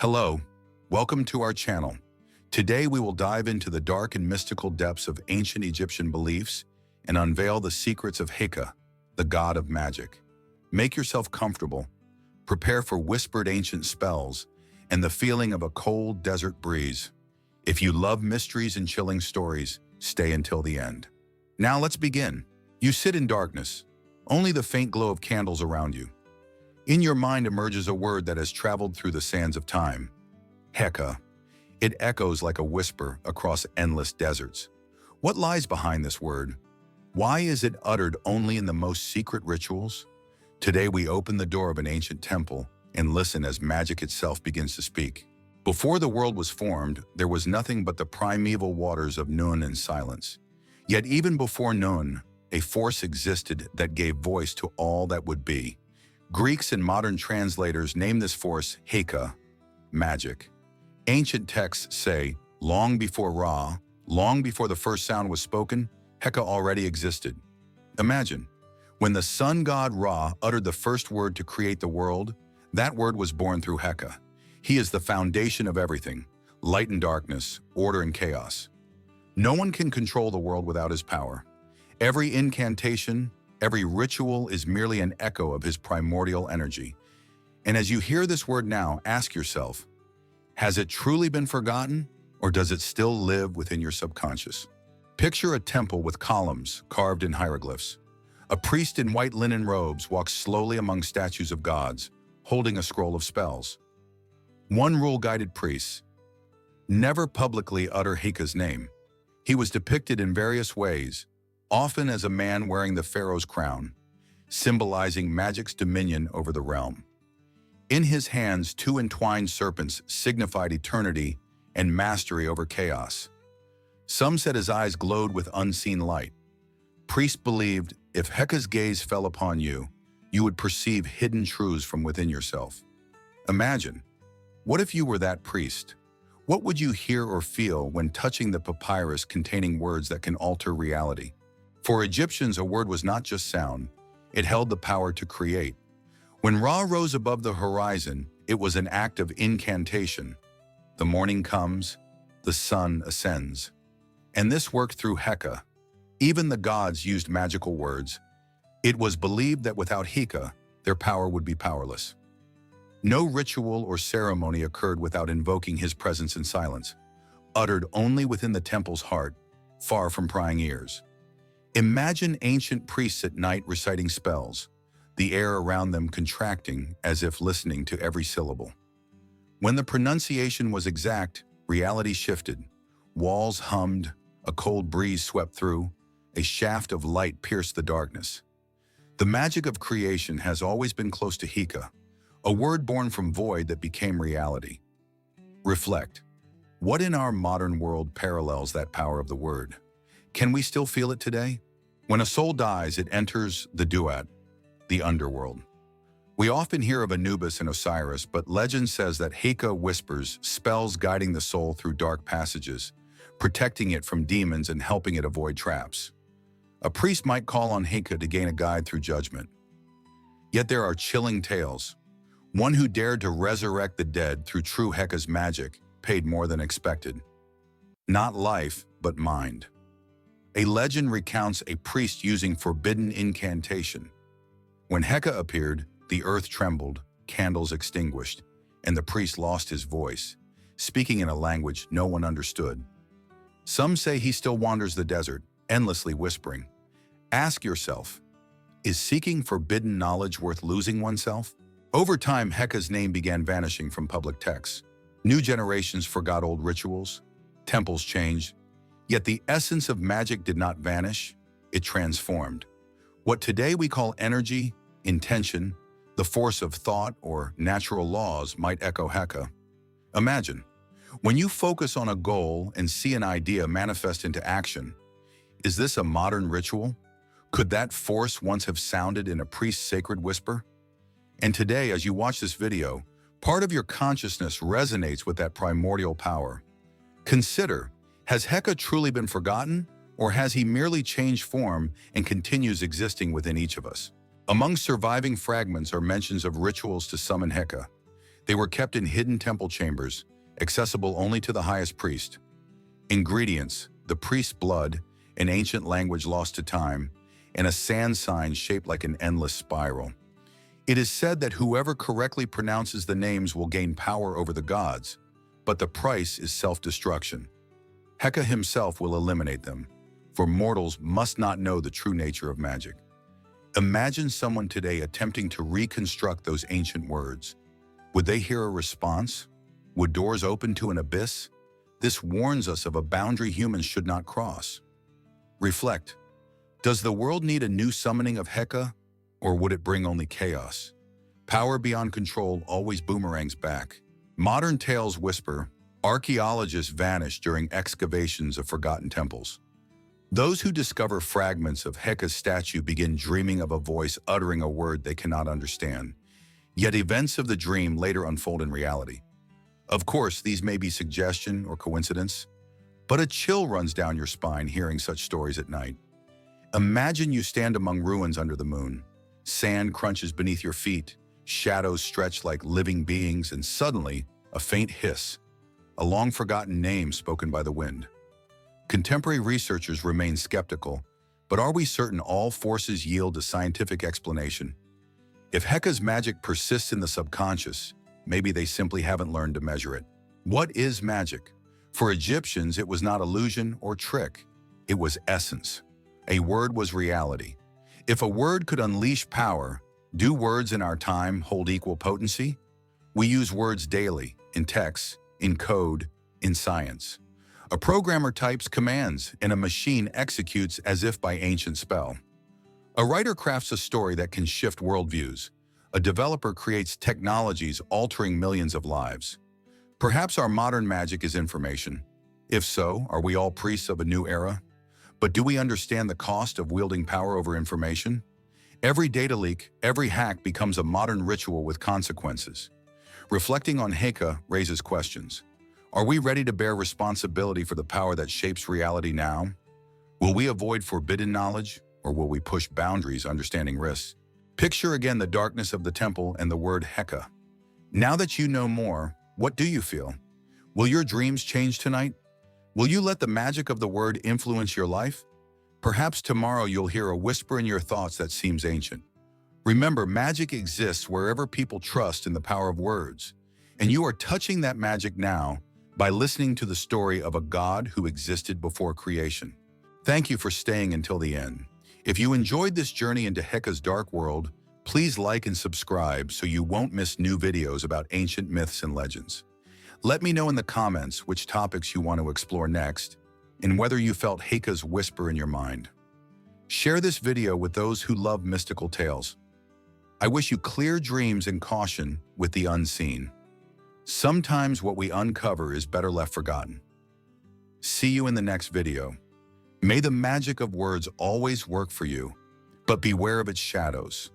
Hello, welcome to our channel. Today we will dive into the dark and mystical depths of ancient Egyptian beliefs and unveil the secrets of Heka, the god of magic. Make yourself comfortable, prepare for whispered ancient spells, and the feeling of a cold desert breeze. If you love mysteries and chilling stories, stay until the end. Now let's begin. You sit in darkness, only the faint glow of candles around you. In your mind emerges a word that has traveled through the sands of time. Heka. It echoes like a whisper across endless deserts. What lies behind this word? Why is it uttered only in the most secret rituals? Today we open the door of an ancient temple and listen as magic itself begins to speak. Before the world was formed, there was nothing but the primeval waters of Nun and silence. Yet even before Nun, a force existed that gave voice to all that would be. Greeks and modern translators name this force Heka, magic. Ancient texts say, long before Ra, long before the first sound was spoken, Heka already existed. Imagine, when the sun god Ra uttered the first word to create the world, that word was born through Heka. He is the foundation of everything, light and darkness, order and chaos. No one can control the world without his power. Every incantation, every ritual is merely an echo of his primordial energy. And as you hear this word now, ask yourself, has it truly been forgotten, or does it still live within your subconscious? Picture a temple with columns carved in hieroglyphs. A priest in white linen robes walks slowly among statues of gods, holding a scroll of spells. One rule guided priests: never publicly utter Heka's name. He was depicted in various ways, often as a man wearing the pharaoh's crown, symbolizing magic's dominion over the realm. In his hands, two entwined serpents signified eternity and mastery over chaos. Some said his eyes glowed with unseen light. Priests believed if Heka's gaze fell upon you, you would perceive hidden truths from within yourself. Imagine, what if you were that priest? What would you hear or feel when touching the papyrus containing words that can alter reality? For Egyptians, a word was not just sound, it held the power to create. When Ra rose above the horizon, it was an act of incantation. The morning comes, the sun ascends. And this worked through Heka. Even the gods used magical words. It was believed that without Heka, their power would be powerless. No ritual or ceremony occurred without invoking his presence in silence, uttered only within the temple's heart, far from prying ears. Imagine ancient priests at night reciting spells, the air around them contracting as if listening to every syllable. When the pronunciation was exact, reality shifted. Walls hummed, a cold breeze swept through, a shaft of light pierced the darkness. The magic of creation has always been close to Heka, a word born from void that became reality. Reflect. What in our modern world parallels that power of the word? Can we still feel it today? When a soul dies, it enters the duat, the underworld. We often hear of Anubis and Osiris, but legend says that Heka whispers spells guiding the soul through dark passages, protecting it from demons and helping it avoid traps. A priest might call on Heka to gain a guide through judgment. Yet there are chilling tales. One who dared to resurrect the dead through true Heka's magic paid more than expected. Not life, but mind. A legend recounts a priest using forbidden incantation. When Heka appeared, the earth trembled, candles extinguished, and the priest lost his voice, speaking in a language no one understood. Some say he still wanders the desert, endlessly whispering. Ask yourself, is seeking forbidden knowledge worth losing oneself? Over time, Heka's name began vanishing from public texts. New generations forgot old rituals, temples changed, yet the essence of magic did not vanish, it transformed. What today we call energy, intention, the force of thought, or natural laws might echo Heka. Imagine, when you focus on a goal and see an idea manifest into action, is this a modern ritual? Could that force once have sounded in a priest's sacred whisper? And today, as you watch this video, part of your consciousness resonates with that primordial power. Consider, has Heka truly been forgotten? Or has he merely changed form and continues existing within each of us? Among surviving fragments are mentions of rituals to summon Heka. They were kept in hidden temple chambers, accessible only to the highest priest. Ingredients: the priest's blood, an ancient language lost to time, and a sand sign shaped like an endless spiral. It is said that whoever correctly pronounces the names will gain power over the gods, but the price is self-destruction. Heka himself will eliminate them, for mortals must not know the true nature of magic. Imagine someone today attempting to reconstruct those ancient words. Would they hear a response? Would doors open to an abyss? This warns us of a boundary humans should not cross. Reflect. Does the world need a new summoning of Heka, or would it bring only chaos? Power beyond control always boomerangs back. Modern tales whisper, archaeologists vanish during excavations of forgotten temples. Those who discover fragments of Heka's statue begin dreaming of a voice uttering a word they cannot understand. Yet events of the dream later unfold in reality. Of course, these may be suggestion or coincidence, but a chill runs down your spine hearing such stories at night. Imagine you stand among ruins under the moon. Sand crunches beneath your feet, shadows stretch like living beings, and suddenly, a faint hiss, a long-forgotten name spoken by the wind. Contemporary researchers remain skeptical, but are we certain all forces yield a scientific explanation? If Heka's magic persists in the subconscious, maybe they simply haven't learned to measure it. What is magic? For Egyptians, it was not illusion or trick. It was essence. A word was reality. If a word could unleash power, do words in our time hold equal potency? We use words daily, in text, in code, in science. A programmer types commands, and a machine executes as if by ancient spell. A writer crafts a story that can shift worldviews. A developer creates technologies altering millions of lives. Perhaps our modern magic is information. If so, are we all priests of a new era? But do we understand the cost of wielding power over information? Every data leak, every hack becomes a modern ritual with consequences. Reflecting on Heka raises questions. Are we ready to bear responsibility for the power that shapes reality now? Will we avoid forbidden knowledge, or will we push boundaries understanding risks? Picture again the darkness of the temple and the word Heka. Now that you know more, what do you feel? Will your dreams change tonight? Will you let the magic of the word influence your life? Perhaps tomorrow you'll hear a whisper in your thoughts that seems ancient. Remember, magic exists wherever people trust in the power of words, and you are touching that magic now by listening to the story of a God who existed before creation. Thank you for staying until the end. If you enjoyed this journey into Heka's dark world, please like and subscribe so you won't miss new videos about ancient myths and legends. Let me know in the comments which topics you want to explore next, and whether you felt Heka's whisper in your mind. Share this video with those who love mystical tales. I wish you clear dreams and caution with the unseen. Sometimes what we uncover is better left forgotten. See you in the next video. May the magic of words always work for you, but beware of its shadows.